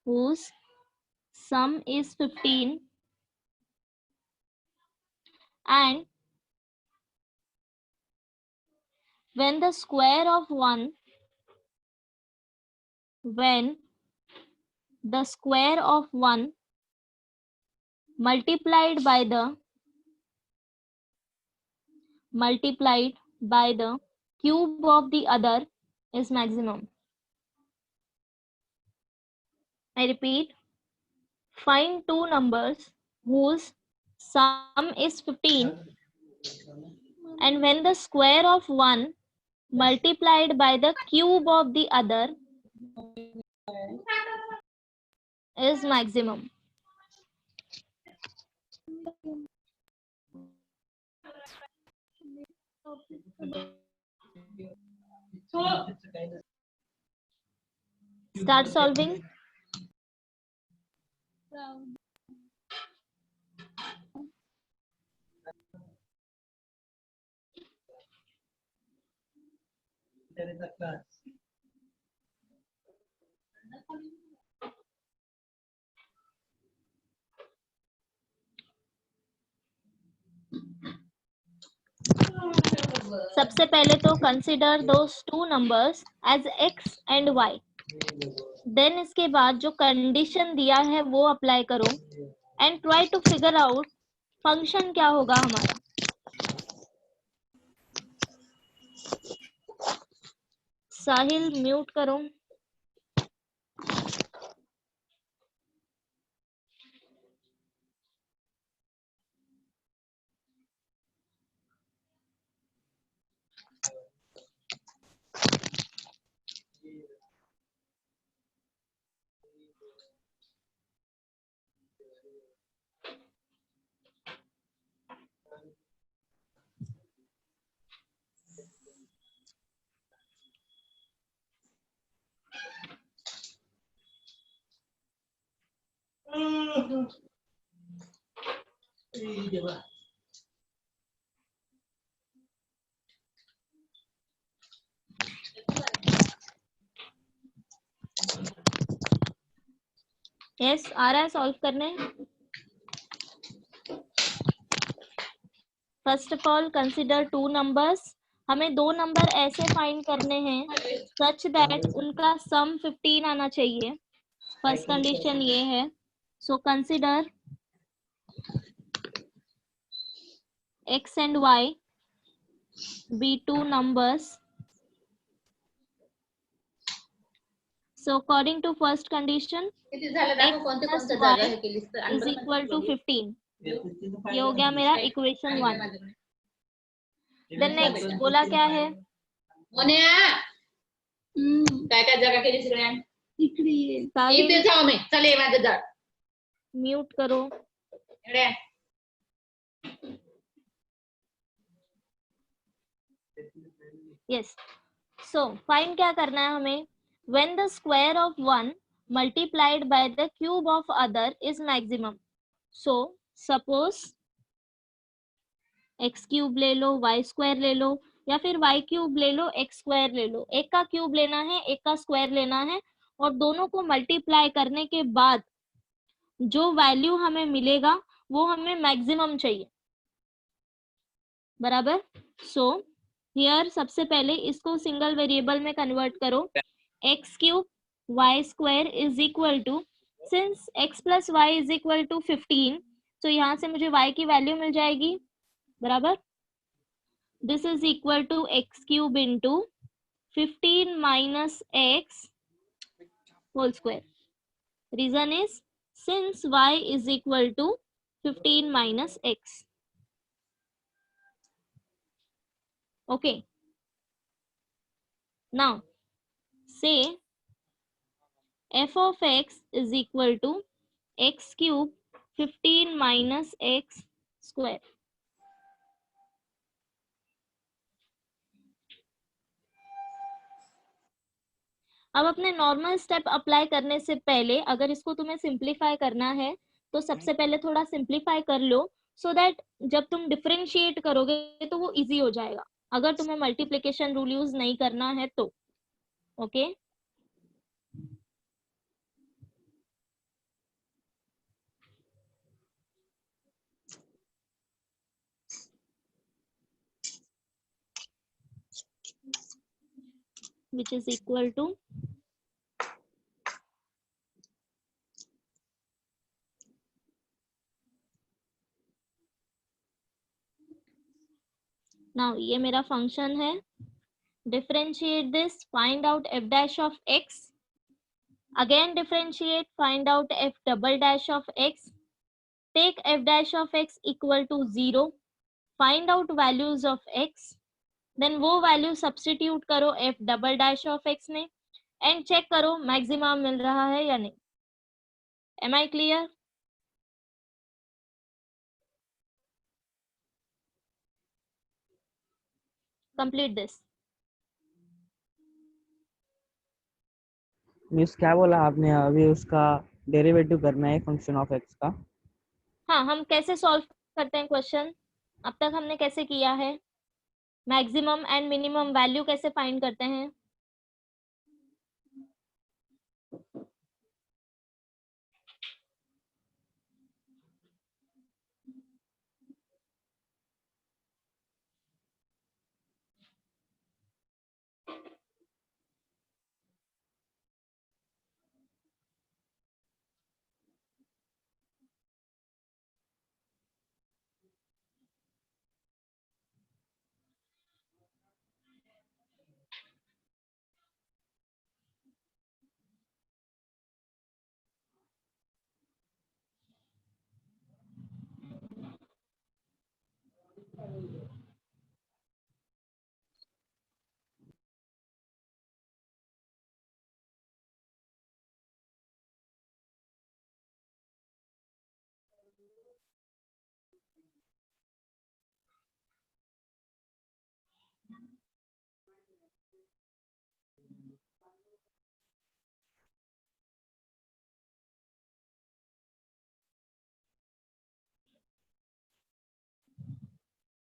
whose sum is 15 and when the square of 1 multiplied by the cube of the other is maximum. I repeat, find two numbers whose sum is 15 and when the square of one multiplied by the cube of the other is maximum. Start solving. सबसे पहले तो consider those two numbers as x and y. Then इसके बाद जो condition दिया है वो apply करो and try to figure out function क्या होगा हमारा. साहिल म्यूट करो. यस आ रहा है सॉल्व करने. First of all consider two numbers. हमें दो नंबर ऐसे फाइंड करने हैं सच दैट उनका सम 15 आना चाहिए. फर्स्ट कंडीशन ये है. So consider x and y be two numbers. So according to first condition x plus y is equal to 15. ये हो गया मेरा इक्वेशन 1. देन नेक्स्ट बोला क्या है. काय काय जगह केली सगळ्या इथे जाऊ मी चले माझं जड म्यूट करो. एवढ्या यस. सो फाइंड क्या करना है हमें. When the square of one multiplied by the cube of other is maximum. So suppose x cube ले लो, वाई स्क्वायर ले लो, या फिर वाई क्यूब ले लो, एक्स स्क्वायर ले लो. एक का क्यूब लेना है, एक का स्क्वायर लेना है और दोनों को मल्टीप्लाई करने के बाद जो वैल्यू हमें मिलेगा वो हमें मैक्सिमम चाहिए. बराबर. सो हियर सबसे पहले इसको सिंगल वेरिएबल में कन्वर्ट करो. X cube Y square is equal to, since X plus Y is equal to 15, तो यहाँ से मुझे y की वैल्यू मिल जाएगी. बराबर. This is equal to X cube into 15 minus X whole square. Reason is since y is equal to 15 minus X. Okay. Now say f of x is equal to x cube 15 minus x square. अब अपने normal step apply करने से पहले अगर इसको तुम्हें simplify करना है तो सबसे पहले थोड़ा सिंप्लीफाई कर लो सो दैट जब तुम डिफरेंशिएट करोगे तो वो इजी हो जाएगा. अगर तुम्हें मल्टीप्लिकेशन रूल यूज नहीं करना है तो. Okay. which is equal to now ये मेरा फंक्शन है. Differentiate this, find out f dash of x. Again differentiate, find out f double dash of x. Take f dash of x equal to 0. Find out values of x. Then वो value substitute करो f double dash of x में and check करो maximum मिल रहा है या नहीं. Am I clear? Complete this. Miss क्या बोला आपने? अभी उसका डेरिवेटिव करना है फंक्शन ऑफ एक्स का. हाँ, हम कैसे सॉल्व करते हैं क्वेश्चन? अब तक हमने कैसे किया है? मैक्सिमम एंड मिनिमम वैल्यू कैसे फाइंड करते हैं?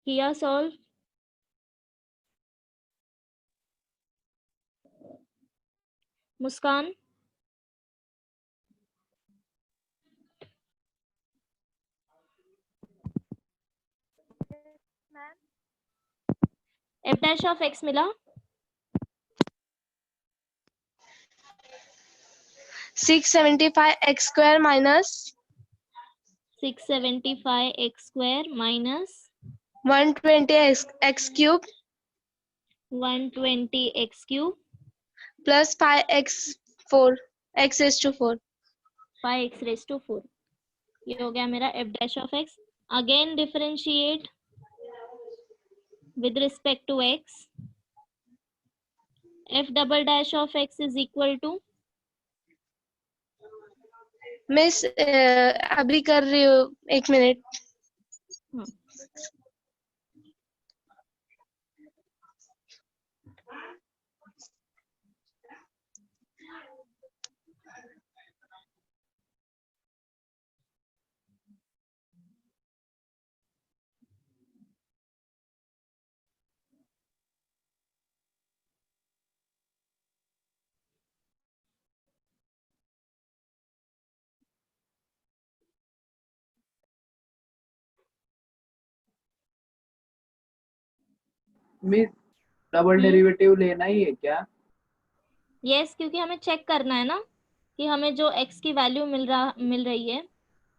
किया solve? Muskan? f dash of x मिला? 675 x square minus 675 x square minus 120 x cube 120 x cube plus 5x4 x raised to 4. 5x raised to 4. ये हो गया मेरा f dash of x. Again differentiate with respect to x. f double dash of x is equal to miss अभी कर रही हूँ, 1 minute. Miss double derivative लेना ही है क्या? यस, क्योंकि हमें चेक करना है ना कि हमें जो x की वैल्यू मिल रही है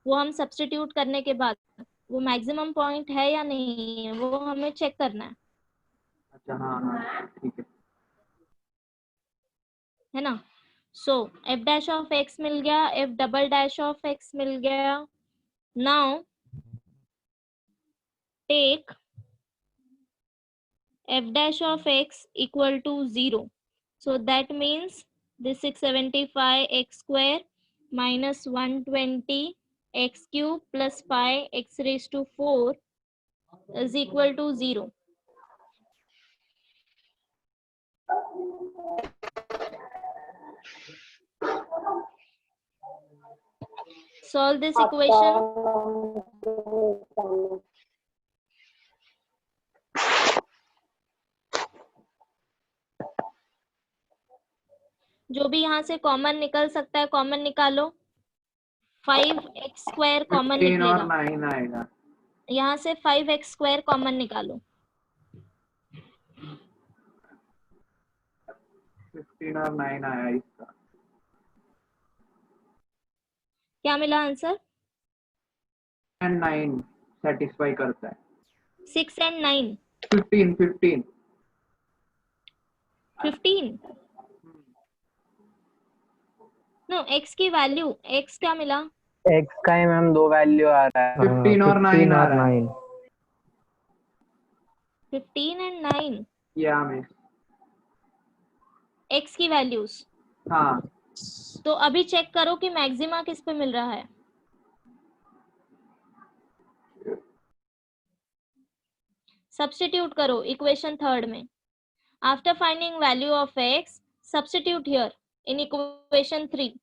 वो हम सब्स्टिट्यूट करने के बाद वो मैक्सिमम पॉइंट है या नहीं है वो हमें चेक करना है. अच्छा हाँ ठीक है ना? So f dash of x मिल गया, f double dash of x मिल गया. Now take f dash of x equal to 0. So that means this 675 x square minus 120 x cube plus 5 x raised to 4 is equal to 0. Solve this equation. जो भी यहाँ से common निकल सकता है common निकालो. 5x स्क्वायर कॉमन निकलेगा. 9 आएगा. यहाँ से 5x स्क्वायर कॉमन निकालो. 15 और 9 आया इसका। क्या मिला आंसर? and 9 सेटिस्फाई करता है। 6 and 9 15 15 15। नो, x की वैल्यू, x क्या मिला? एक्स का ही मैम दो वैल्यू आ रहा है 15 और 9 आ रहा है। 15 and 9 या मिस। x की वैल्यूज। हाँ तो अभी चेक करो कि मैक्सिमा किस पे मिल रहा है। सब्स्टिट्यूट करो इक्वेशन थर्ड में। After finding value of x, substitute here in equation 3।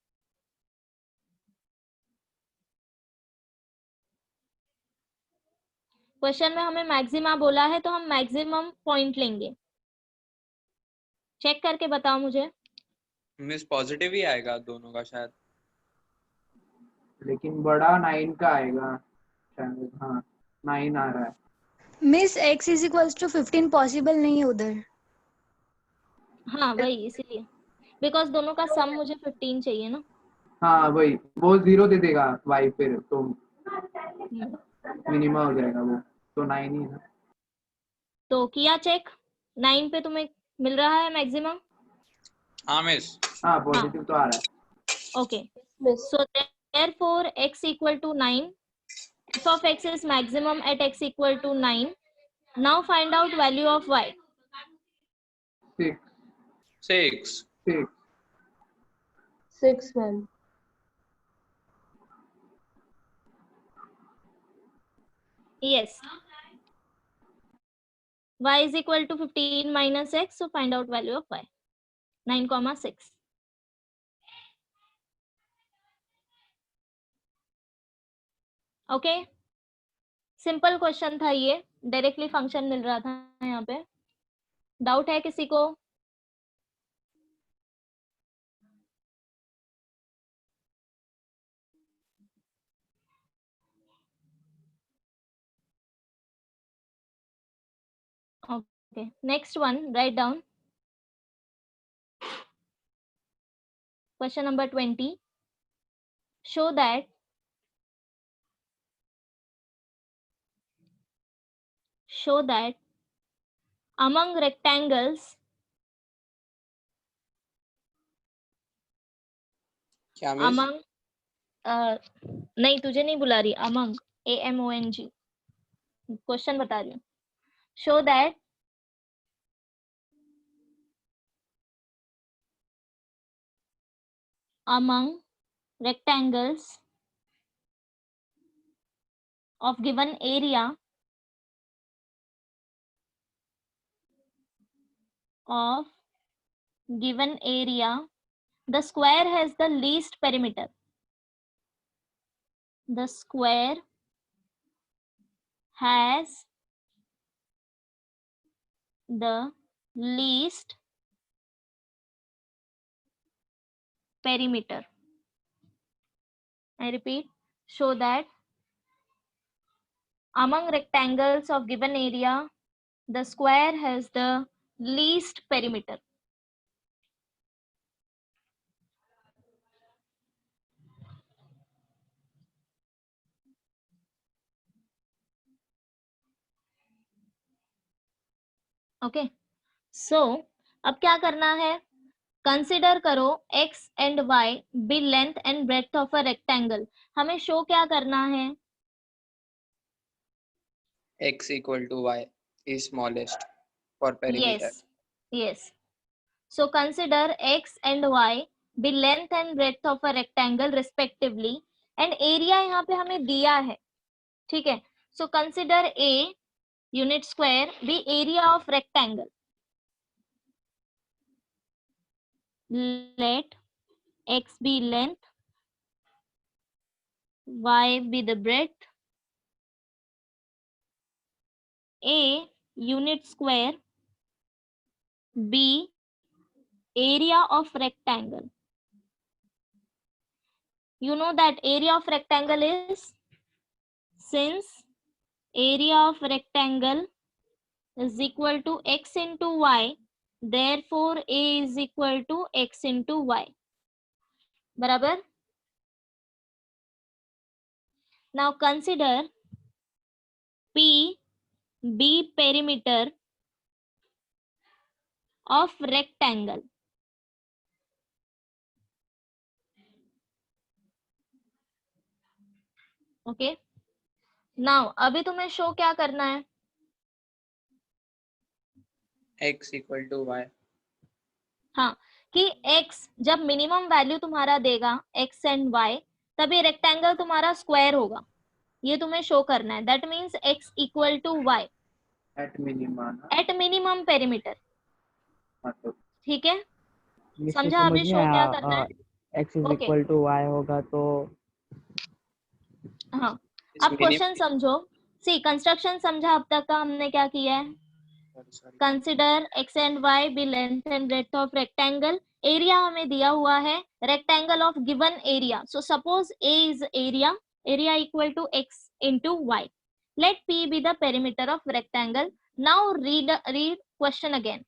Question में हमें मैक्सिमा बोला है तो हम मैक्सिमम पॉइंट लेंगे। चेक करके बताओ मुझे। मिस पॉजिटिव ही आएगा दोनों का शायद। लेकिन बड़ा 9 का आएगा शायद। हाँ 9 आ रहा है। Miss x is equals to 15 possible नहीं है उधर। हाँ वही, इसीलिए बिकॉज दोनों का सम मुझे 15 चाहिए ना। हाँ वही, वो 0 दे देगा y फिर तो हम्म। मिनिमम हो जाएगा वो, तो 9 ही है। तो किया चेक, 9 पे तुम्हें मिल रहा है मैक्सिमम। हाँ मिस। हाँ पॉजिटिव तो आ रहा है। Okay, so therefore x equal to 9, f of x is maximum at x equal to 9. Now find out value of y. 6 6 6 6 ma'am. Yes, y is equal to 15 minus x, so find out value of y. 9,6. Okay, simple question था ये, directly function मिल रहा था यहाँ पे। Doubt है किसी को? Okay, next one, write down. Question number 20. Show that among rectangles, क्या मिस? among नहीं तुझे नहीं बुला रही, among AMONG, क्वेश्चन बता रही हूँ। Show that among rectangles of given area the square has the least perimeter. The square has the least perimeter. I repeat, show that among rectangles of given area, the square has the least perimeter. Okay, so अब क्या करना है? Consider करो x and y be length and breadth of a rectangle. हमें show क्या करना है? x equal to y is smallest for perimeter. Yes. So consider x and y be length and breadth of a rectangle respectively and area यहाँ पे हमें दिया है, ठीक है। So consider a unit square be area of rectangle. Let x be length, y be the breadth, a unit square be area of rectangle. You know that area of rectangle is, since area of rectangle is equal to x into y, therefore a is equal to x into y. बराबर. Now consider p be perimeter of rectangle. Okay now अभी तुम्हें show क्या करना है? x equal to y. हाँ, कि x जब minimum value तुम्हारा देगा x एंड y, तभी रेक्टेंगल तुम्हारा स्क्वायर होगा. ये तुम्हें शो करना है. That means x equal to y at minima at minimum perimeter. मतलब ठीक है, इससे समझा समझ अभी नहीं शो क्या करना आया है? x is Okay. Equal to y होगा तो हाँ, Is अब क्वेश्चन समझो. सी कंस्ट्रक्शन समझा अब तक का हमने क्या किया है? sorry. Consider x and y be length and breadth of rectangle. Area हमें दिया हुआ है rectangle of given area. So suppose a is area, area equal to x into y. Let p be the perimeter of rectangle. Now read question again.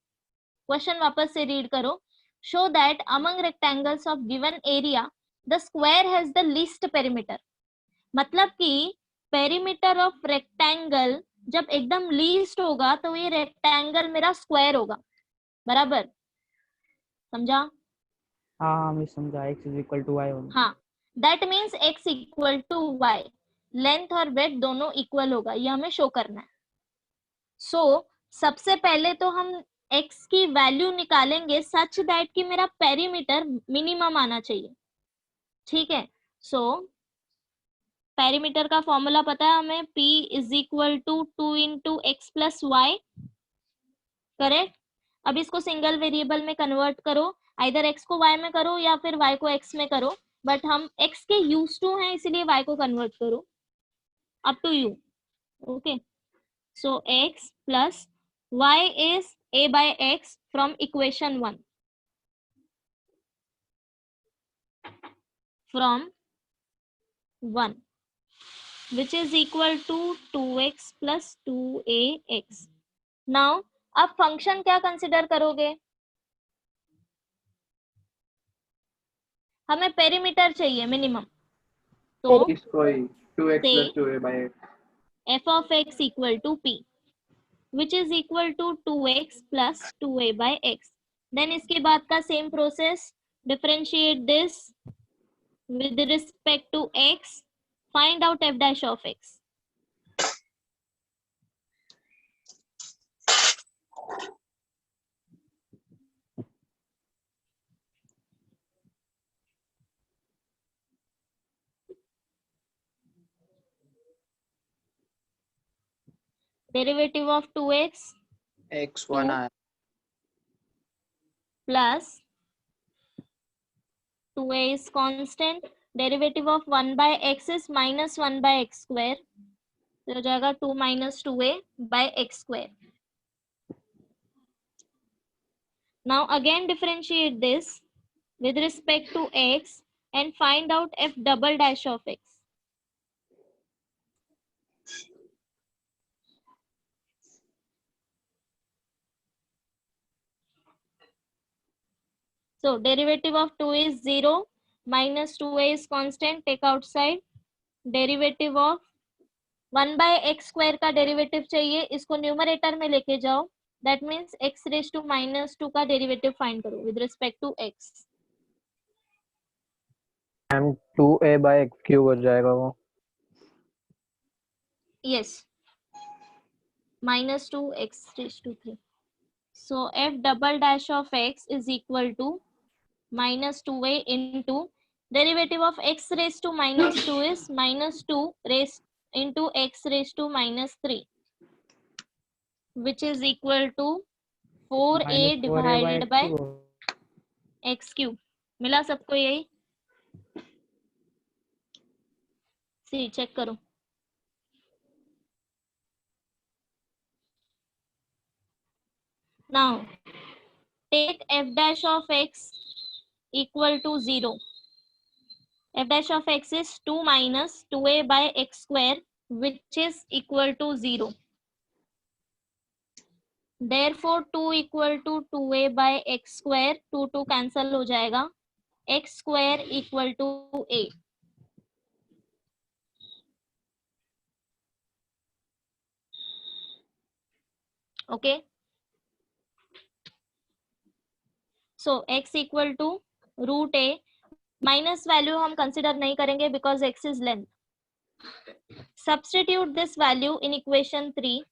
Question वापस से read करो. Show that among rectangles of given area the square has the least perimeter. मतलब कि perimeter of rectangle जब एकदम least होगा तो ये रेक्टेंगल मेरा स्क्वायर होगा. बराबर, समझा? हाँ मैं समझा x is equal to y होगा. हाँ, that means x equal to y. Length और ब्रेड्थ दोनों इक्वल होगा, ये हमें शो करना है. सो सबसे पहले तो हम x की वैल्यू निकालेंगे सच दैट कि मेरा पेरीमीटर मिनिमम आना चाहिए. ठीक है, सो पेरीमीटर का फॉर्मूला पता है हमें, p is equal to 2 into x plus y. Correct. अब इसको सिंगल वेरिएबल में कन्वर्ट करो. आइदर x को y में करो या फिर y को x में करो, बट हम x के यूज टू हैं इसलिए y को कन्वर्ट करो. Up to you. Okay, so x plus y is a by x from equation 1. From 1, which is equal to 2x plus 2ax. Now, अब फंक्शन क्या कंसिडर करोगे? हमें पेरीमीटर चाहिए मिनिमम. तो इसको ही 2x से plus 2a by x. f of x equal to p, which is equal to 2x plus 2a by x. Then इसके बाद का same process, differentiate this with respect to x, find out f dash of x. Derivative of 2x x1 आया. plus 2a is constant. Derivative of 1 by x is minus 1 by x square. तो हो जाएगा 2 minus 2a by x square. Now again differentiate this with respect to x and find out f double dash of x. So derivative of 2 is 0, minus 2a is constant, take outside. Derivative of 1 by x square का derivative चाहिए, इसको numerator में लेके जाओ. That means x raise to minus 2 का derivative find करो with respect to x. Ma'am 2a by x cube हो जाएगा वो. Yes, minus 2 x raised to 3. So f double dash of x is equal to minus 2a into derivative of x raised to minus 2 is minus 2 raised into x raised to minus 3, which is equal to 4a minus 4a divided by x x cube. मिला सबको यही? सी check करो. Now take f dash of x equal to 0. F dash of x is 2 minus 2a by x square, which is equal to 0. Therefore 2 equal to 2a by x square, 2 cancel हो जाएगा, x square equal to a. Okay. So x equal to root a. Minus value हम consider नहीं करेंगे because x is length. Substitute this value in equation 3.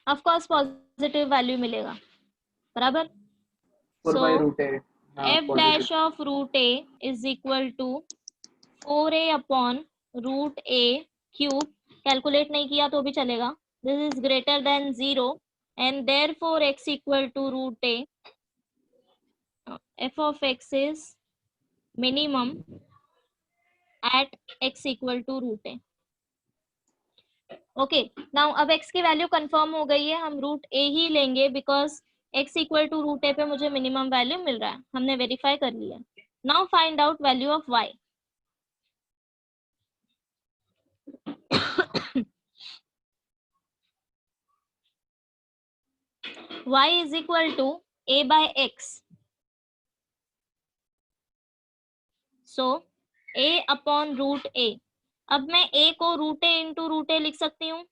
Of course positive value मिलेगा, बराबर. 4 by root a. f dash of root a is equal to 4a upon root a cube. Calculate नहीं किया तो भी चलेगा. This is greater than 0 and therefore x equal to root a. F of x is minimum at x equal to root a. Okay now अब x की value confirm हो गई है, हम रूट a ही लेंगे because x equal to root a पे मुझे मिनिमम वैल्यू मिल रहा है, हमने वेरीफाई कर लिया. Now find out value of y. y is equal to a by x. So a upon root a. अब मैं a को root a into root a लिख सकती हूँ,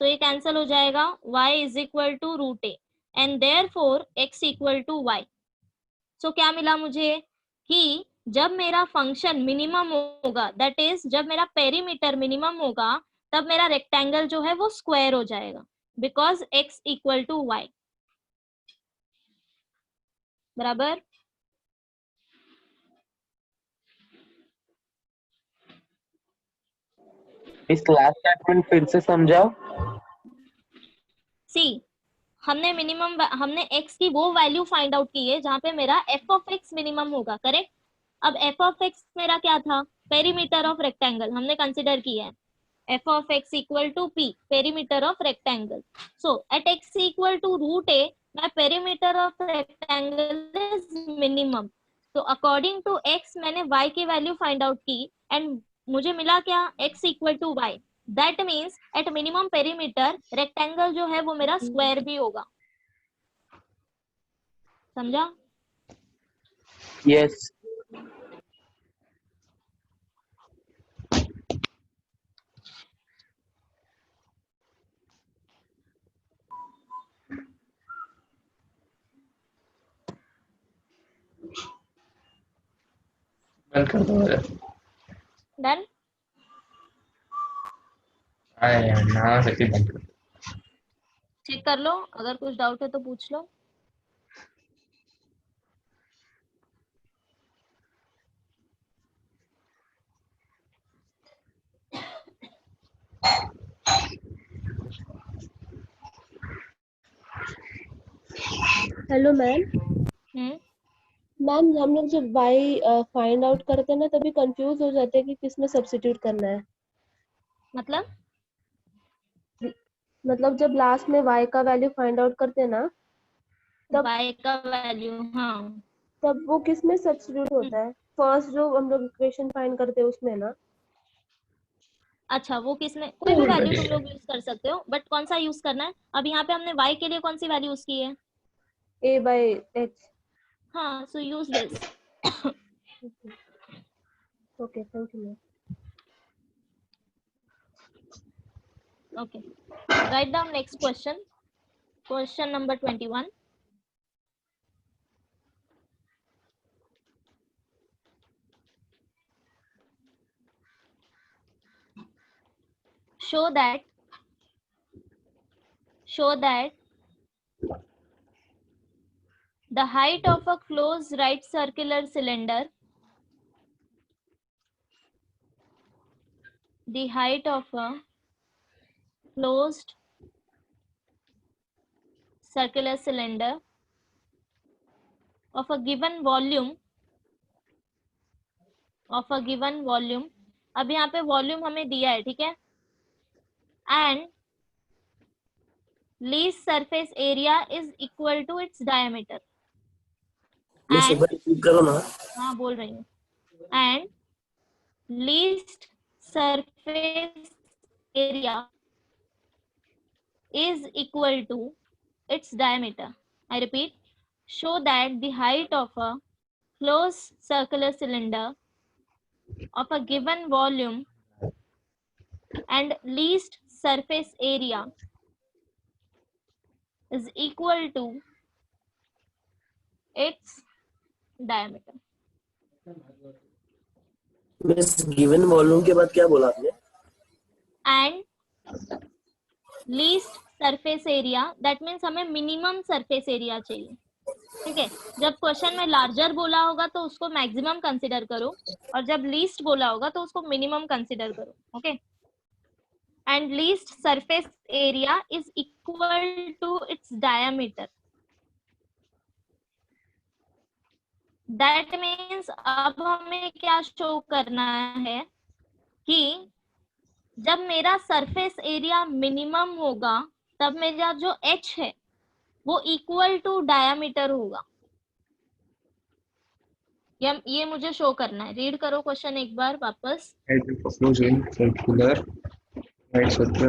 तो ये कैंसिल हो जाएगा. y is equal to root a and therefore x equal to y. So क्या मिला मुझे कि जब मेरा फंक्शन मिनिमम होगा, दैट इज जब मेरा पेरीमीटर मिनिमम होगा, तब मेरा रेक्टेंगल जो है वो स्क्वायर हो जाएगा because x equal to y. बराबर. इस लास्ट स्टेटमेंट फिर से समझाओ. सी हमने हमने x की वो वैल्यू फाइंड आउट की है जहां पे मेरा f ऑफ x मिनिमम होगा, करेक्ट. अब f ऑफ x मेरा क्या था, पेरीमीटर ऑफ रेक्टेंगल हमने कंसिडर किया है. f of x equal to p, perimeter of rectangle. So at x equal to root a, my perimeter of rectangle is minimum. So according to x मैंने y की value find out की and मुझे मिला क्या, x equal to y. That means at minimum perimeter rectangle जो है वो मेरा स्क्वायर भी होगा. समझा? यस. बंद कर दो. डन. ना सही बंद कर. चेक कर लो, अगर कुछ डाउट है तो पूछ लो. Hello ma'am. हम्म. मैम हम लोग जब y फाइंड आउट करते हैं ना तभी कंफ्यूज हो जाते हैं कि किस में सब्स्टिट्यूट करना है. मतलब जब लास्ट में y का वैल्यू फाइंड आउट करते हैं ना, तब y का वैल्यू, हाँ, तब वो किस में सब्स्टिट्यूट होता है. फर्स्ट जो हम लोग इक्वेशन फाइंड करते हैं उसमें ना. अच्छा वो किसमें, कोई भी वैल्यू तुम लोग यूज कर सकते हो, बट कौन सा यूज करना है. अब यहाँ पे हमने y के लिए कौन सी वैल्यू यूज की है, a by h. हाँ, so use this. Okay thank you ma'am. Okay, write down next question. Question number 21. Show that the height of a closed right circular cylinder, the height of a closed circular cylinder of a given volume, अब यहाँ पे volume हमें दिया है, ठीक है, and least surface area is equal to its diameter. And, हाँ बोल रही हूँ. And least surface area is equal to its diameter. I repeat, show that the height of a closed circular cylinder of a given volume and least surface area is equal to its diameter. Miss given volume के बाद क्या बोला आपने? And least surface area, that means हमें minimum surface area चाहिए. ठीक है, जब क्वेश्चन में लार्जर बोला होगा तो उसको मैक्सिमम कंसिडर करो, और जब लीस्ट बोला होगा तो उसको मिनिमम कंसिडर करो. Okay, and least surface area is equal to its diameter. That means अब हमें क्या शो करना है कि जब मेरा सरफेस एरिया मिनिमम होगा तब मेरा जो h है वो इक्वल टू डायमीटर होगा. ये मुझे शो करना है. रीड करो क्वेश्चन एक बार वापस. circular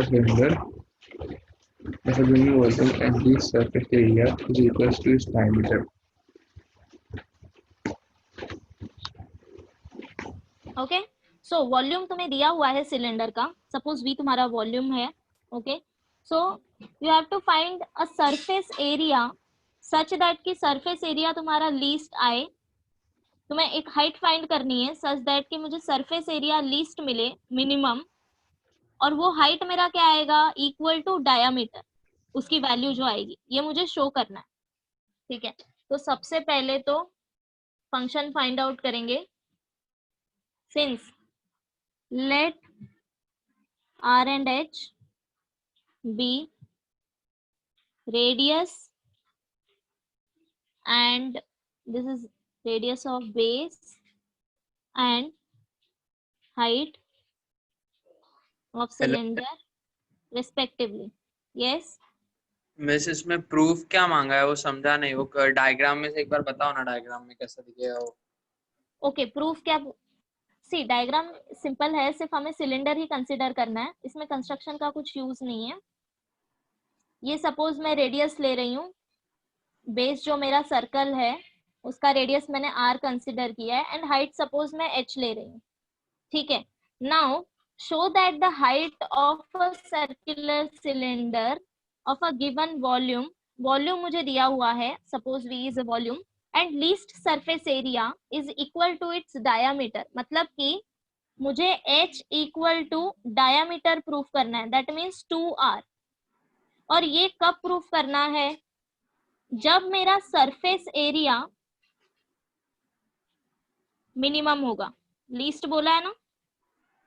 cylinder of a given volume and the surface area is equal to its diameter. Okay, so volume तुम्हें दिया हुआ है सिलेंडर का. सपोज V तुम्हारा वॉल्यूम है. Okay, so you have to find a surface area such that कि surface area तुम्हारा least आए. तुम्हें एक हाइट फाइंड करनी है सच दैट कि मुझे सरफेस एरिया लीस्ट मिले मिनिमम, और वो हाइट मेरा क्या आएगा? Equal to diameter. उसकी वैल्यू जो आएगी ये मुझे शो करना है. ठीक है, तो सबसे पहले तो फंक्शन फाइंड आउट करेंगे. Since let R and H be radius and this is radius of base and height of cylinder respectively. Yes. Miss इसमें प्रूफ क्या मांगा है वो समझा नहीं. वो डायग्राम में से एक बार बताओ ना, डायग्राम में कैसा दिखेगा वो. ओके, प्रूफ क्या? सी डायग्राम सिंपल है, सिर्फ हमें सिलेंडर ही कंसीडर करना है. इसमें कंस्ट्रक्शन का कुछ यूज नहीं है. ये सपोज मैं रेडियस ले रही हूँ. बेस जो मेरा सर्कल है उसका रेडियस मैंने r कंसीडर किया है, एंड हाइट सपोज मैं h ले रही हूँ. ठीक है, now show that the height of a circular cylinder of a given volume. Volume मुझे दिया हुआ है, suppose V is a volume, and least surface area is equal to its diameter. मतलब कि मुझे h equal to diameter proof करना है. That means 2r. और ये कब प्रूफ करना है? जब मेरा सरफेस एरिया मिनिमम होगा. लीस्ट बोला है ना?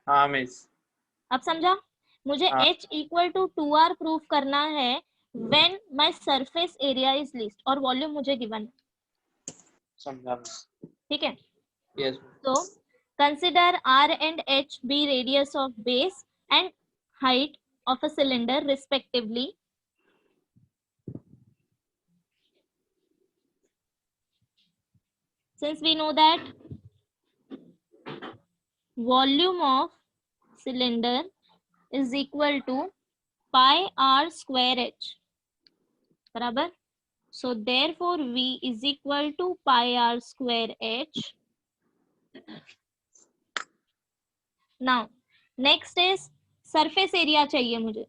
हाँ मिस. अब समझा? मुझे हाँ. h equal to 2r proof करना है when my surface area is least, और वॉल्यूम मुझे गिवन है. समझा मिस. ठीक है, yes. so consider R and H be radius of base and height of a cylinder respectively. Since we know that volume of cylinder is equal to pi r square h, बराबर. So therefore V is equal to pi r square h. Now next is surface area चाहिए मुझे.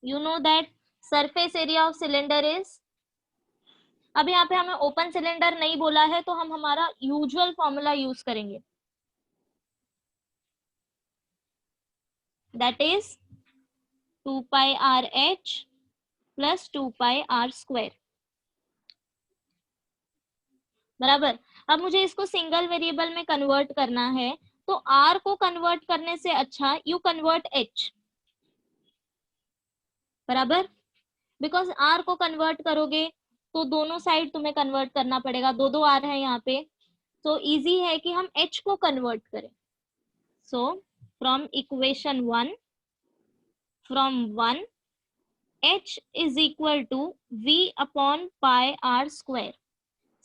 You know that surface area of cylinder is, अब यहाँ पे हमें open cylinder नहीं बोला है तो हम हमारा यूजुअल फॉर्मूला यूज करेंगे. That is 2 pi r h plus 2 pi r square. बराबर. अब मुझे इसको सिंगल वेरिएबल में कन्वर्ट करना है, तो r को कन्वर्ट करने से अच्छा यू कन्वर्ट h. बराबर, बिकॉज r को कन्वर्ट करोगे तो दोनों साइड तुम्हें कन्वर्ट करना पड़ेगा. दो r है यहाँ पे, तो इजी है कि हम h को कन्वर्ट करें. So from equation 1, from 1 h is equal to v upon pi r square.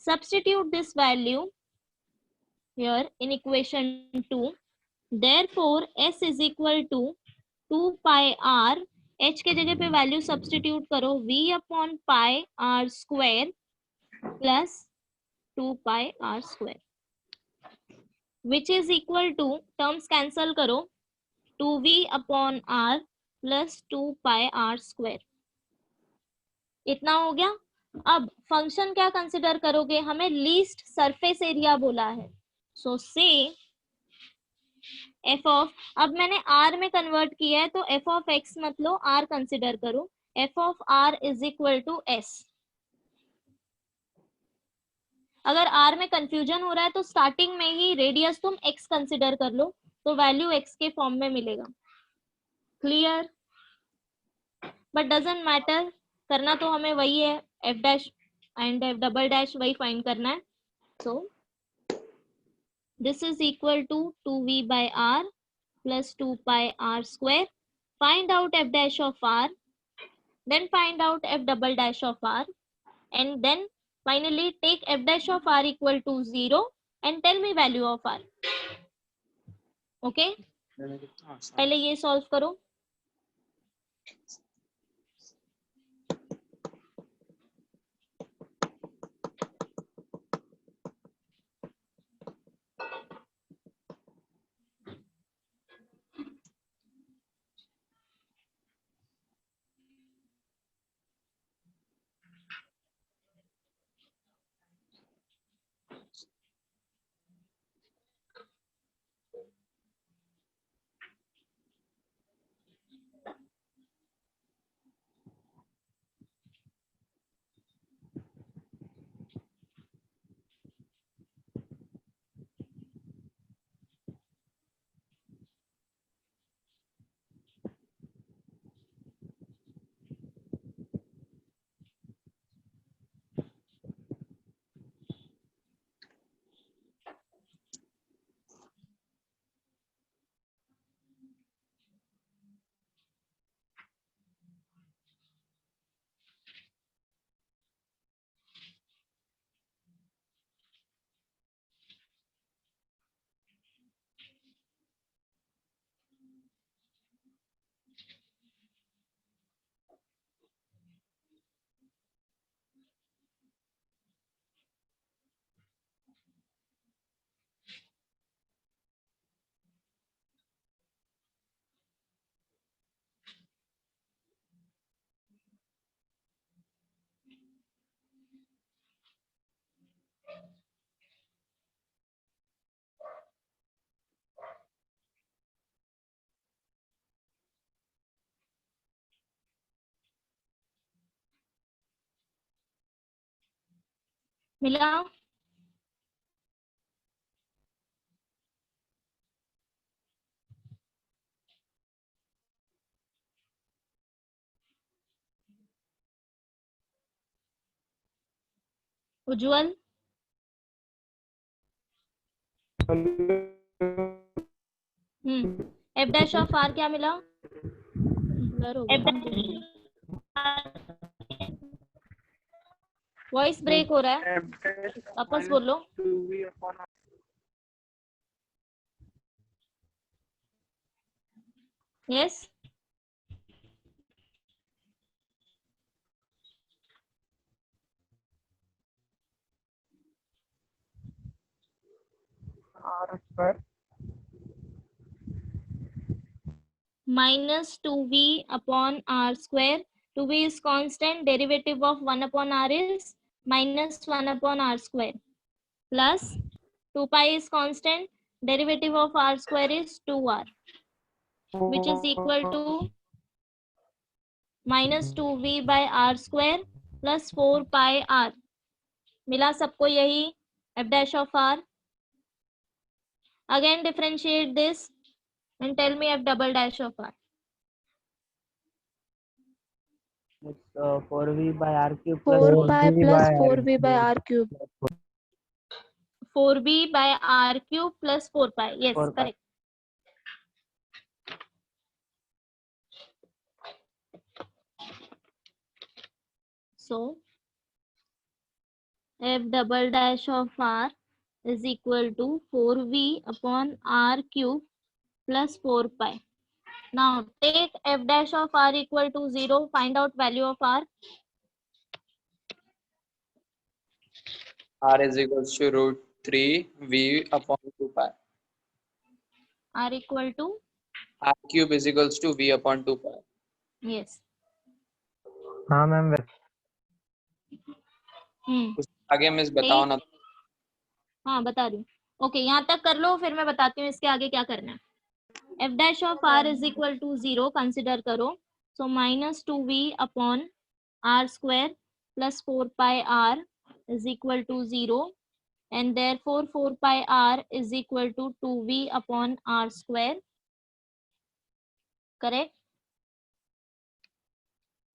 Substitute this value here in equation 2. Therefore s is equal to 2 pi r, h के जगह पे वैल्यू सब्स्टिट्यूट करो, v upon pi r square plus 2 pi r square, which is equal to, terms cancel करो, 2v upon r plus 2 pi r square. इतना हो गया। अब function क्या कंसिडर करोगे, हमें लीस्ट सरफेस एरिया बोला है, सो से एफ ऑफ, अब मैंने आर में कन्वर्ट किया है तो एफ ऑफ एक्स मतलब आर कंसिडर करो, f of r is equal to s. अगर आर में कंफ्यूजन हो रहा है तो स्टार्टिंग में ही रेडियस तुम एक्स कंसिडर कर लो, तो वैल्यू एक्स के फॉर्म में मिलेगा। क्लियर? बट डजंट मैटर, करना तो हमें वही है, f dash and f double dash वही फाइंड करना है। So this is equal to 2v by r plus 2 pi r square. Find out f dash of r, then find out f double dash of r, and then finally take f dash of r equal to 0 and tell me value of r. Okay? पहले ये solve करो। मिला? उज्जवल? F dash of are क्या मिला? Voice break हो रहा है, वापस बोलो। Yes, minus 2v upon r square. 2v is constant, derivative of 1 upon r is minus 1 upon r square, plus 2 pi is constant, derivative of r square is 2r, which is equal to minus 2v by r square plus 4 pi r. मिला सबको यही, f dash of r. Again differentiate this and tell me f double dash of r. It's 4v by r cube 4 pi plus 4v by r cube. 4b by r cube plus 4 pi. Yes, 4 pi. correct. So f double dash of r is equal to 4v upon r cube plus 4 pi. Now take f dash of r equal to 0. Find out value of r. R is equals to root 3 v upon 2 pi. R equal to, R cube is equals to v upon 2 pi. yes. हाँ ma'am उसके आगे miss बताओ ना. हाँ बता रही हूँ. Okay यहाँ तक कर लो, फिर मैं बताती हूँ इसके आगे क्या करना है. F dash of r is equal to 0 consider करो. So minus 2v upon r square plus 4 pi r is equal to 0 and therefore 4 pi r is equal to 2v upon r square. Correct?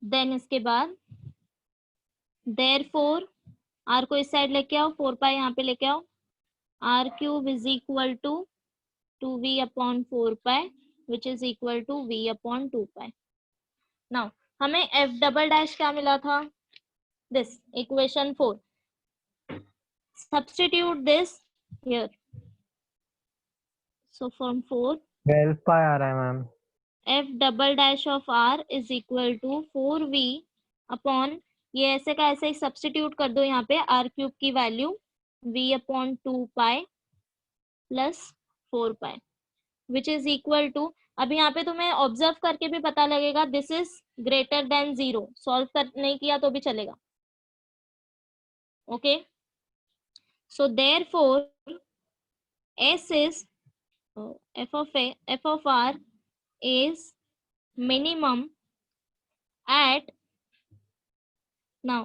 Then इसके बाद therefore r को इस side लेके आओ, 4 pi यहाँ पे लेके आओ. r cube is equal to 2v upon 4 pi which is equal to v upon 2 pi. Now हमें f double dash क्या मिला था? This equation 4. Substitute this here. So from 4 12 pi आ रहा है ma'am. f double dash of r is equal to 4v upon, ये ऐसे का ऐसे ही सब्स्टिट्यूट कर दो यहाँ पे, r क्यूब की value v upon 2 pi plus 4 pi which is equal to, अब यहाँ पे तुम्हें ऑब्जर्व करके भी पता लगेगा this is greater than 0. Solve कर नहीं किया तो भी चलेगा. Okay, so therefore s is f of r is minimum at, now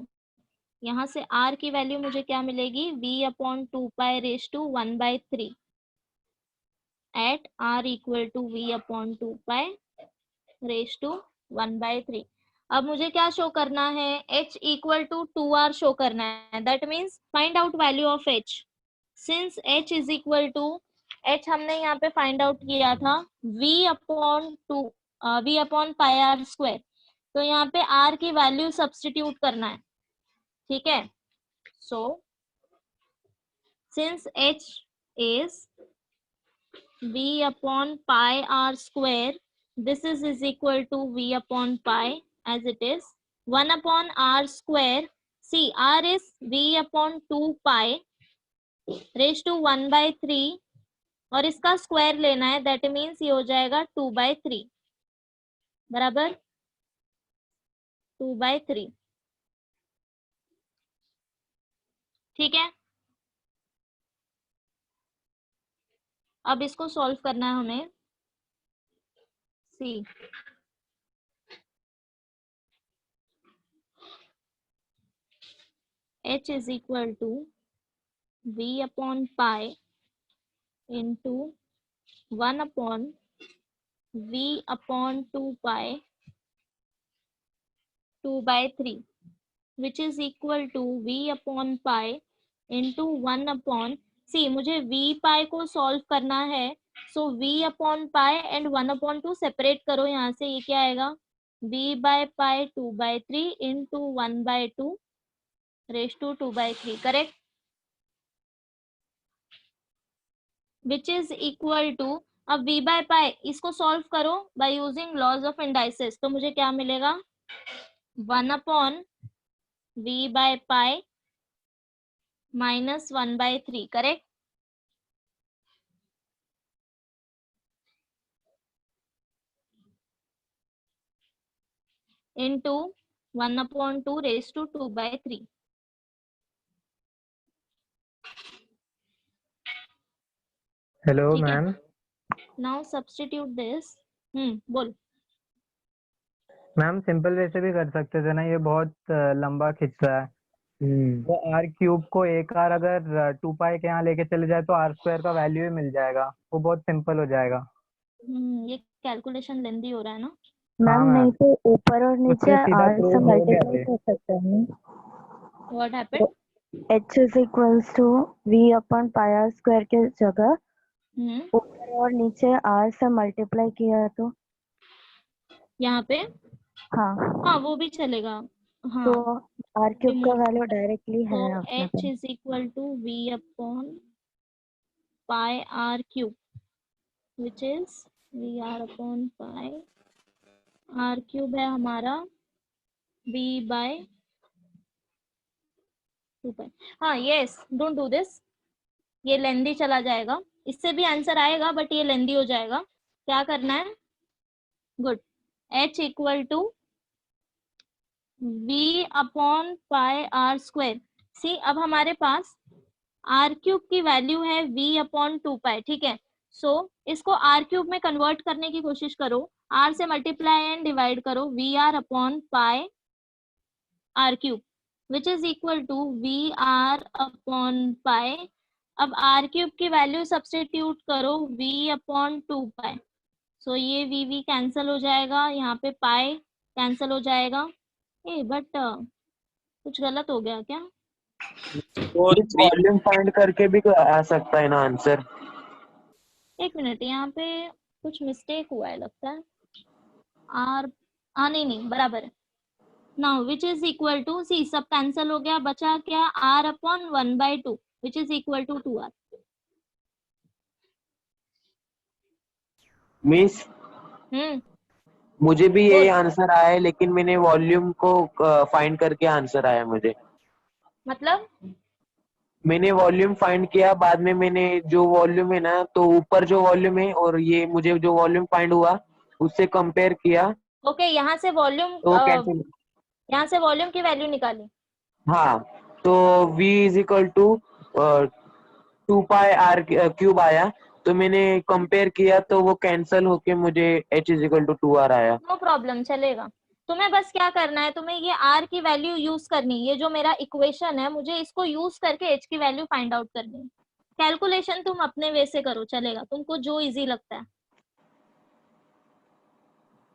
यहाँ से r की वैल्यू मुझे क्या मिलेगी, v upon 2 pi raise to 1/3 at r equal to v upon 2 pi raise to 1/3. अब मुझे क्या शो करना है, h equal to 2r show करना है. That means find out value of h. Since h is equal to, h हमने यहाँ पे फाइंड आउट किया था v upon pi r square, तो यहाँ पे r की वैल्यू सब्स्टिट्यूट करना है. ठीक है, so since h is v upon pi r square, this is equal to v upon pi as it is 1 upon r square. See, r is v upon 2 pi raised to 1/3 और इसका square लेना है. That means ये हो जाएगा 2/3 बराबर 2/3. ठीक है, अब इसको सॉल्व करना है हमें. सी h is equal to v upon pi into 1 upon v upon 2 pi 2/3 which is equal to v upon pi into 1 upon, see मुझे v pi को सॉल्व करना है, सो v upon pi and 1 upon 2 separate करो यहाँ से. ये क्या आएगा, v by pi 2/3 into 1/2 raised to 2/3. Correct, which is equal to, अब v by pi इसको सॉल्व करो by using laws of indices, तो मुझे क्या मिलेगा 1 अपॉन v by pi minus 1/3. Correct, into 1 upon 2 raised to 2/3. Hello ठीक है, मैम. Now substitute this. बोल. मैम सिंपल वे से भी कर सकते थे ना, ये बहुत लंबा खिंच रहा है. वो आर क्यूब को एक आर अगर 2 पाई के यहाँ लेके चले जाए तो आर स्क्वायर का वैल्यू ही मिल जाएगा. वो बहुत सिंपल हो जाएगा. ये कैलकुलेशन लेंदी हो रहा है ना मैम. नहीं तो ऊपर और नीचे आर से मल्टीप्लाई कर सकते हैं. What happened, h is equals to v upon pi r square के जगह ऊपर और नीचे r से मल्टीप्लाई किया तो यहाँ पे हाँ वो भी चलेगा. हाँ, तो r क्यूब का वैल्यू डायरेक्टली है तो अपने h is equal to v upon pi r cube which is v r upon pi r cube है हमारा v बाय 2 पाई। हाँ यस, डोंट डू दिस, ये लेंदी चला जाएगा, इससे भी आंसर आएगा बट ये लेंदी हो जाएगा। क्या करना है, good, h equal to v upon pi r square. See अब हमारे पास आर क्यूब की वैल्यू है v अपॉन 2 पाई, ठीक है। सो इसको आर क्यूब में कन्वर्ट करने की कोशिश करो, आर से मल्टीप्लाई एंड डिवाइड करो, v r upon pi r cube which is equal to v r upon pi. अब आर क्यूब की वैल्यू सब्स्टिट्यूट करो, v अपॉन 2 पाई। सो ये v कैंसिल हो जाएगा, यहाँ पे पाई कैंसिल हो जाएगा। बट कुछ गलत हो गया क्या? वो वॉल्यूम फाइंड करके भी आ सकता है ना आंसर? एक मिनट, यहाँ पे कुछ मिस्टेक हुआ है लगता है। आर नहीं बराबर है। Now which is equal to, see सब कैंसिल हो गया, बचा क्या, r upon 1/2 which is equal to 2r। Miss मुझे भी यही आंसर आया है, लेकिन मैंने वॉल्यूम को फाइंड करके आंसर आया मुझे। मतलब मैंने वॉल्यूम फाइंड किया, बाद में मैंने जो वॉल्यूम है ना, तो ऊपर जो वॉल्यूम है और ये मुझे जो वॉल्यूम फाइंड हुआ उससे कंपेयर किया। ओके, यहाँ से वॉल्यूम तो कैंसिल, यहाँ से वॉल्यूम की वैल्यू निकाली। हाँ, तो v is equal to 2 pi r cube आया, तो मैंने कंपेयर किया तो वो कैंसिल होके मुझे h is equal to 2r आया। नो प्रॉब्लम, चलेगा। तुम्हें बस क्या करना है, तुम्हें ये r की वैल्यू यूज करनी, ये जो मेरा इक्वेशन है मुझे इसको यूज करके h की वैल्यू फाइंड आउट करनी है। कैलकुलेशन तुम अपने वे से करो, चलेगा, तुमको जो इजी लगता है।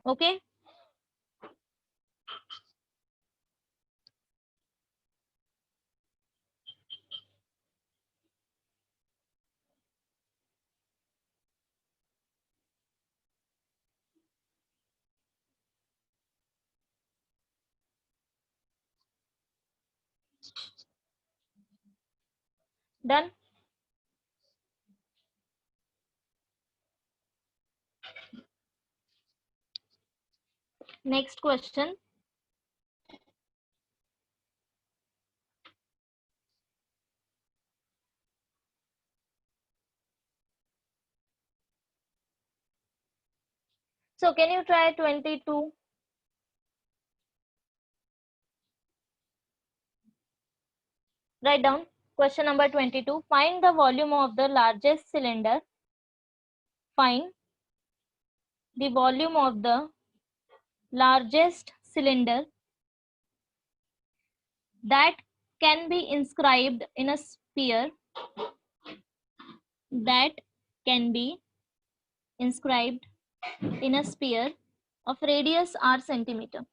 Okay done. Next question, so can you try 22? Write down question number 22. Find the volume of the largest cylinder. Find the volume of the largest cylinder that can be inscribed in a sphere, that can be inscribed in a sphere of radius r centimeter.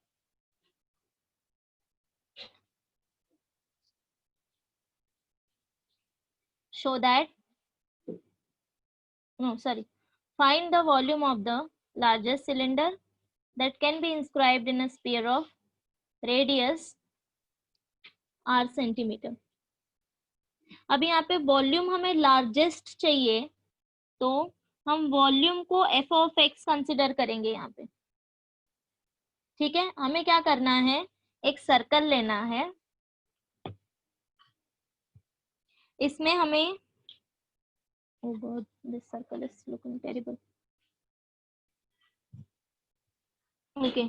Show that, no sorry, find the volume of the largest cylinder that can be inscribed in a sphere of radius r centimeter. अब यहाँ पे volume हमें largest चाहिए, तो हम volume को f of x consider करेंगे यहाँ पे, ठीक है। हमें क्या करना है, एक सर्कल लेना है, इसमें हमें, oh God, this circle is looking terrible. Okay,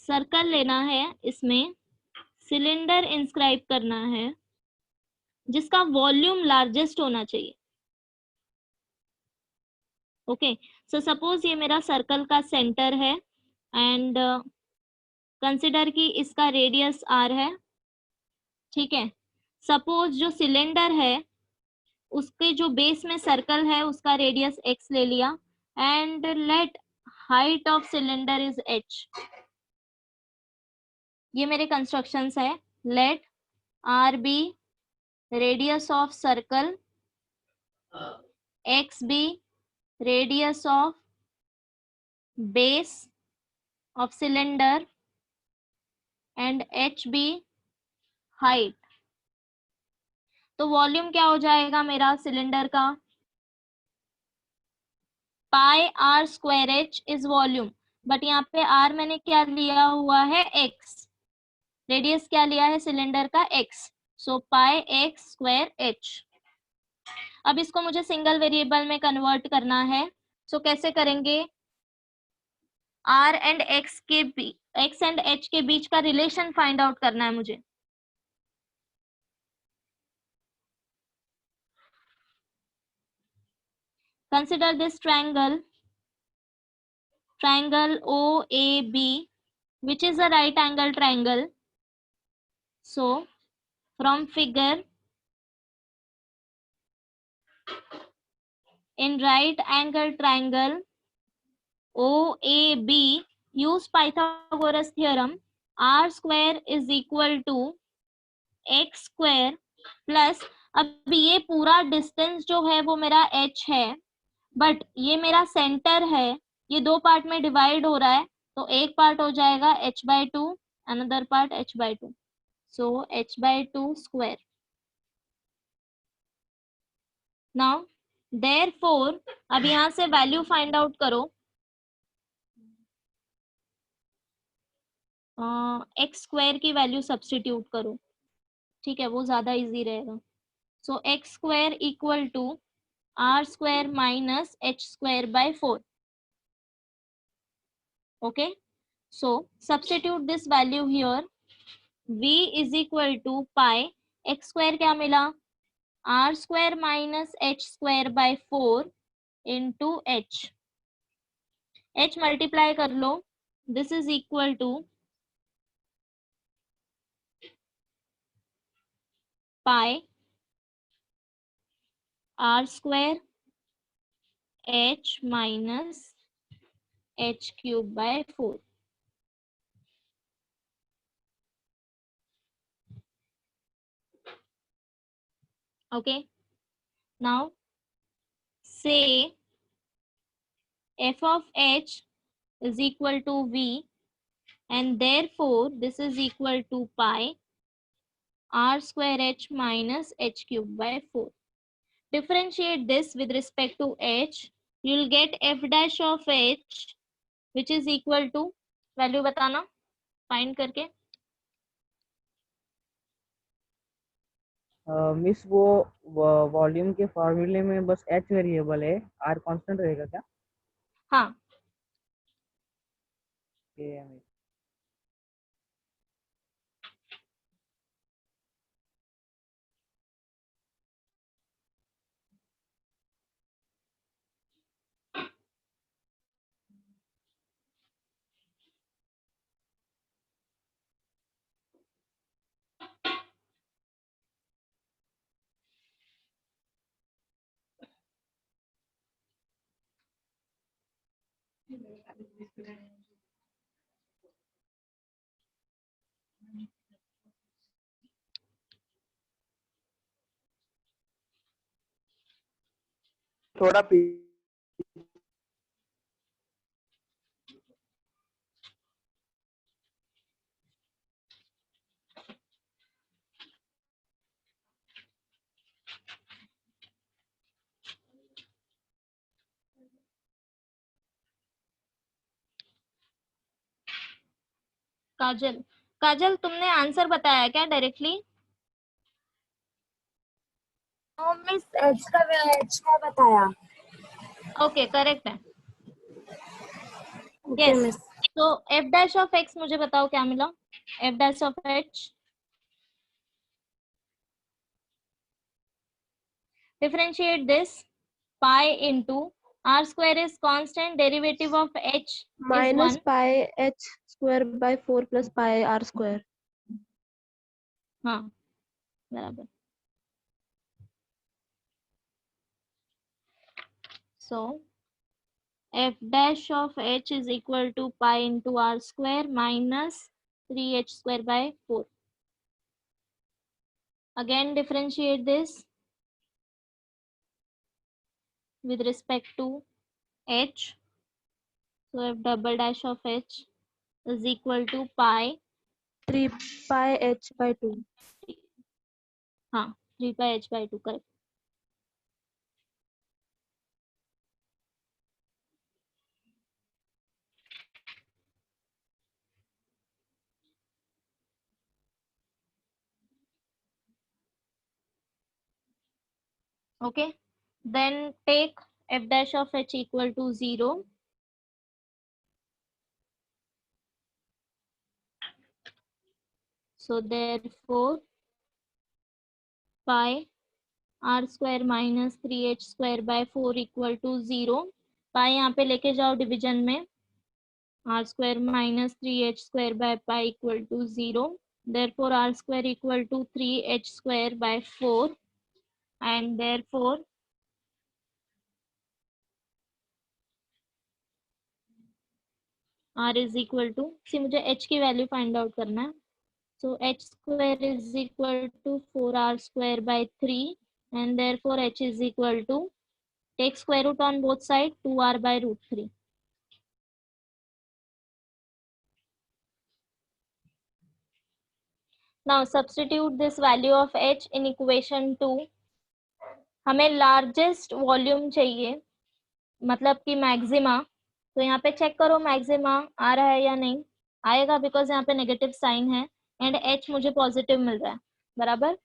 circle लेना है, इसमें सिलेंडर इंस्क्राइब करना है जिसका वॉल्यूम लार्जेस्ट होना चाहिए। ओके, सो सपोज ये मेरा सर्कल का सेंटर है एंड कंसिडर कि इसका रेडियस r है, ठीक है। सपोज जो सिलेंडर है उसके जो बेस में सर्कल है उसका रेडियस x ले लिया and let height of cylinder is h। ये मेरे कंस्ट्रक्शंस है, let r be radius of circle, x be radius of base of cylinder and h be height। तो वॉल्यूम क्या हो जाएगा मेरा सिलेंडर का, pi r square h is volume, but यहाँ पे आर मैंने क्या लिया हुआ है, एक्स, रेडियस क्या लिया है सिलेंडर का, एक्स, सो पाई एक्स स्क्वायर एच। अब इसको मुझे सिंगल वेरिएबल में कन्वर्ट करना है, सो कैसे करेंगे, r and x and h के बीच का रिलेशन फाइंड आउट करना है मुझे। Consider this triangle OAB, which is a right angle triangle. So from figure, in right angle triangle OAB, use Pythagoras theorem, r square is equal to x square plus, अब ये पूरा distance जो है वो मेरा h है, but ये मेरा सेंटर है, ये दो पार्ट में डिवाइड हो रहा है, तो एक पार्ट हो जाएगा h/2, another part h/2, so h/2 square. Now therefore अब यहाँ से वैल्यू फाइंड आउट करो, एक्स स्क्वायर की वैल्यू सब्स्टिट्यूट करो, ठीक है, वो ज्यादा इजी रहेगा। So x square equal to r square minus h square by 4। Okay, so substitute this value here, v is equal to pi x square क्या मिला, r square minus h square by 4 into h, h multiply कर लो, this is equal to pi r square h minus h cube by 4। Okay, now say f of h is equal to v, and therefore this is equal to pi r square h minus h cube by 4. Differentiate this with respect to h, you will get f dash of h which is equal to, value बताना find करके। Miss वो volume के फॉर्मूले में बस h variable है, r constant रहेगा क्या? हाँ, मिस थोड़ा काजल, काजल तुमने आंसर बताया क्या डायरेक्टली? मिस एच का बताया। ओके, करेक्ट है। Okay yes, miss. तो एफ डैश ऑफ एक्स मुझे बताओ क्या मिला, F dash of H, differentiate this, pi into r square is constant, derivative of h minus is 1, pi h square by 4 plus pi r square. हाँ बराबर। So f dash of h is equal to pi into r square minus 3h square by 4. Again differentiate this with respect to h, so f double dash of h is equal to pi 3 pi h by 2। हाँ 3 pi h by 2, correct. Okay, then take f dash of h equal to 0. So therefore pi r square minus 3h square by 4 equal to 0. पाई यहाँ पे लेके जाओ division में, r square minus 3h square by pi equal to 0. Therefore r square equal to 3h square by 4, and therefore r is equal to, सी मुझे h की value find out करना है. So h square is equal to 4r square by 3, and therefore h is equal to, take square root on both sides, 2r by root 3. Now substitute this value of h in equation 2. हमें largest volume चाहिए, मतलब कि maxima. तो यहाँ पे check करो maxima आ रहा है या नहीं. आएगा बिकॉज यहाँ पे नेगेटिव साइन है एंड h मुझे पॉजिटिव मिल रहा है, बराबर.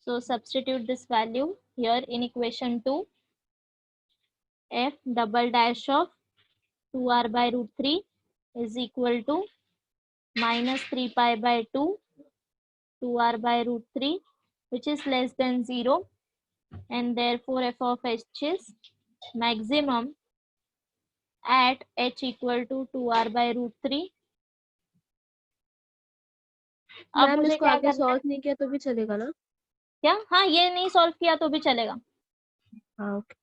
So substitute this value here in equation 2. F double dash of 2r by root 3 is equal to minus 3 pi by 2 2r by root 3, which is less than 0, and therefore f of h is maximum at h equal to 2r by root 3. अब ma'am मुझे इसको क्या आगे करना है? Solve नहीं किया तो भी चलेगा ना? क्या? हाँ, ये नहीं सॉल्व किया तो भी चलेगा, हाँ ओके.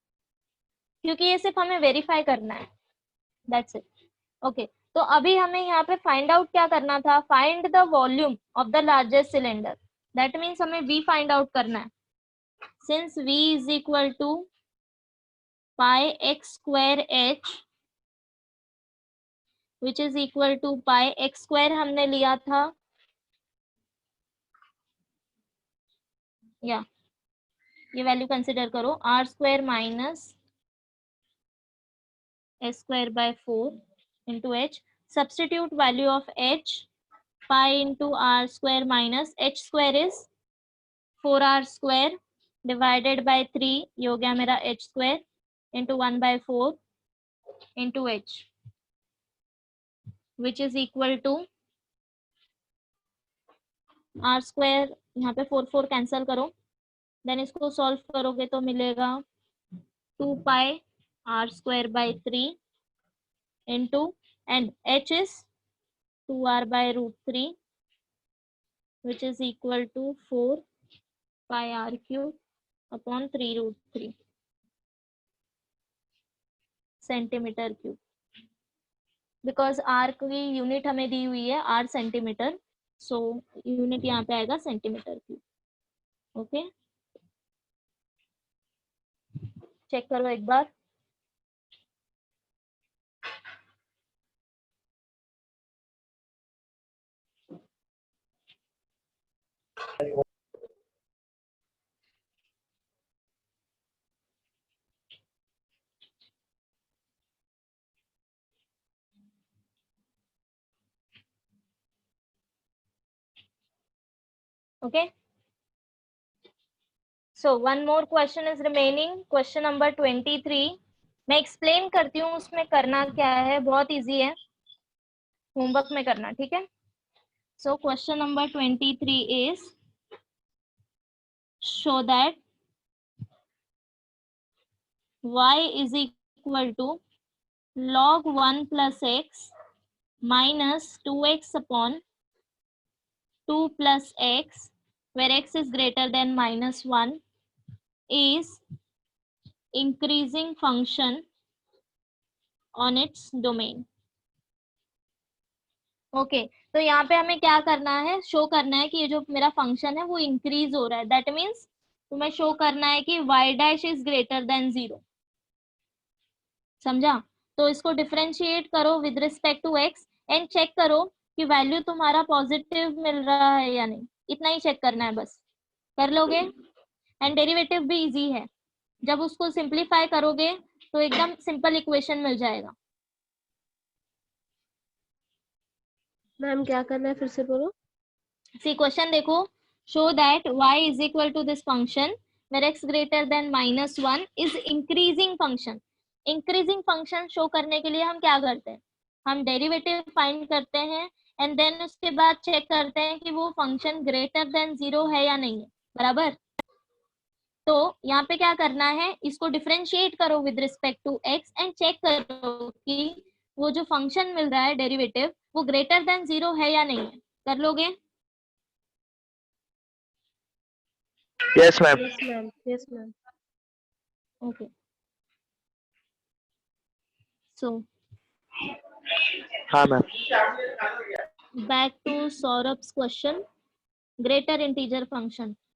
क्योंकि ये सिर्फ हमें वेरीफाई करना है. That's it. ओके, तो अभी हमें यहाँ पे फाइंड आउट क्या करना था? Find the volume of the largest cylinder. That means हमें v फाइंड आउट करना है. Since v is equal to pi x square h which is equal to pi x square हमने लिया था, या ये वैल्यू कंसिडर करो, r square minus s square by 4 into h. Substitute value of h, pi into r square minus h square is 4r square divided by 3, ये हो गया मेरा h square into 1 by 4 into h, which is equal to r square, यहाँ पे 4 4 cancel करो, then इसको solve करोगे तो मिलेगा 2 pi r square by 3 into, and h is 2r by root 3, which is equal to 4 pi r cube upon 3 root 3 centimetre cube. Because r की unit हमें दी हुई है r सेंटीमीटर, सो यूनिट यहाँ पे आएगा सेंटीमीटर क्यूब. ओके, चेक करो एक बार. Okay, so one more question is remaining, question number 23. मैं एक्सप्लेन करती हूँ उसमें करना क्या है, बहुत इजी है, होमवर्क में करना, ठीक है. So question number 23 is, show that y is equal to log 1 plus x minus 2x upon 2 plus x, where x is greater than minus 1, is increasing function on its domain. Okay, तो यहाँ पे हमें क्या करना है? Show करना है कि ये जो मेरा फंक्शन है वो इंक्रीज हो रहा है. दैट मीन्स तुम्हें शो करना है कि y dash is greater than 0. समझा? तो इसको डिफरेंशिएट करो with respect to x and check करो कि वैल्यू तुम्हारा पॉजिटिव मिल रहा है या नहीं. इतना ही चेक करना है बस, कर लोगे. एंड डेरिवेटिव भी इजी है, जब उसको सिंप्लीफाई करोगे तो एकदम सिंपल इक्वेशन मिल जाएगा. मैम क्या करना है फिर से बोलो. सी क्वेश्चन देखो, show that y is equal to this function where x greater than -1 is increasing function. Increasing function show करने के लिए हम क्या करते हैं, हम डेरिवेटिव फाइंड करते हैं एंड देन उसके बाद चेक करते हैं कि वो फंक्शन ग्रेटर देन 0 है या नहीं है, बराबर। तो यहाँ पे क्या करना है, इसको डिफरेंशिएट करो with respect to x and check करो कि वो जो फंक्शन मिल रहा है डेरिवेटिव वो ग्रेटर देन 0 है या नहीं है। कर लोगे? Yes ma'am. Yes ma'am, yes ma'am. Okay, so हाँ ma'am. back to Saurabh's question, greater integer function.